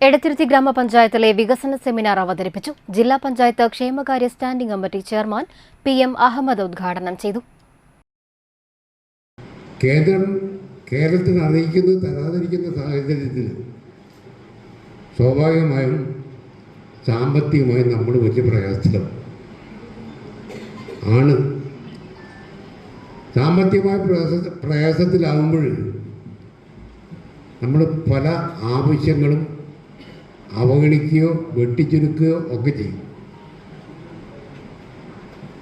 എടത്തിരുത്തി ഗ്രാമപഞ്ചായത്തിലെ വികസന സെമിനാർ അവതരിപ്പിച്ചു. ജില്ലാ പഞ്ചായത്ത് ക്ഷേമകാര്യ standing committee chairman PM Ahammed ഉദ്ഘാടനം ചെയ്തു. കേന്ദ്രം കേരളത്തിന് അറിയിക്കുന്നത് തരാതിരിക്കുന്ന സാഹചര്യത്തിൽ സ്വാഭാവികമായും സാമ്പത്തികമായും നമ്മൾ വലിയ പ്രയാസത്തിലാണ്. സാമ്പത്തികമായ പ്രയാസത്തിലാകുമ്പോൾ നമ്മൾ പല ആവശ്യങ്ങളും അവഗണിക്കുകയോ വെട്ടിച്ചുരുക്കുകയോ ഒക്കെ ചെയ്യും.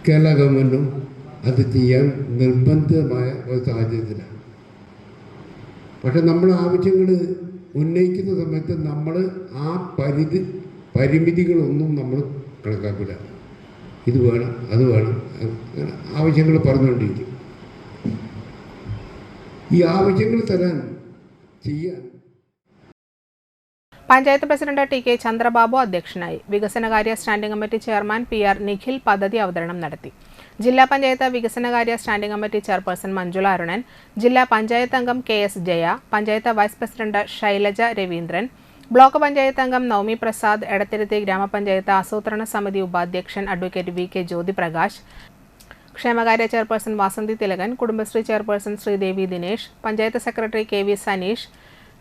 കേരള ഗവൺമെൻറ്റും അത് ചെയ്യാൻ നിർബന്ധിതമായ ഒരു സാഹചര്യത്തിലാണ്. പക്ഷെ നമ്മൾ ആവശ്യങ്ങൾ ഉന്നയിക്കുന്ന സമയത്ത് നമ്മൾ ആ പരിമിതികളൊന്നും നമ്മൾ കണക്കാക്കില്ല. ഇത് വേണം, അത് വേണം, അങ്ങനെ ആവശ്യങ്ങൾ പറഞ്ഞുകൊണ്ടിരിക്കും. ഈ ആവശ്യങ്ങൾ തരാൻ ചെയ്യാൻ പഞ്ചായത്ത് പ്രസിഡന്റ് TK ചന്ദ്രബാബു അധ്യക്ഷനായി. വികസനകാര്യ standing committee chairman PR Nikhil പദ്ധതി അവതരണം നടത്തി. ജില്ലാ പഞ്ചായത്ത് വികസനകാര്യ standing committee chairperson Manjula Arunan, ജില്ലാ പഞ്ചായത്ത് അംഗം KS Jaya, panchayat vice president Shailaja Raveendran, block panchayat അംഗം നവമി പ്രസാദ്, എടത്തിരുത്തി ഗ്രാമപഞ്ചായത്ത് ആസൂത്രണ സമിതി ഉപാധ്യക്ഷൻ അഡ്വക്കേറ്റ് VK ജ്യോതിപ്രകാശ്, ക്ഷേമകാര്യ chairperson Vasanthi Thilakan, Kudumbashree chairperson Sreedevi Dinesh, panchayat secretary KV Saneesh,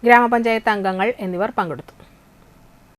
ഗ്രാമപഞ്ചായത്ത് അംഗങ്ങൾ എന്നിവർ പങ്കെടുത്തു.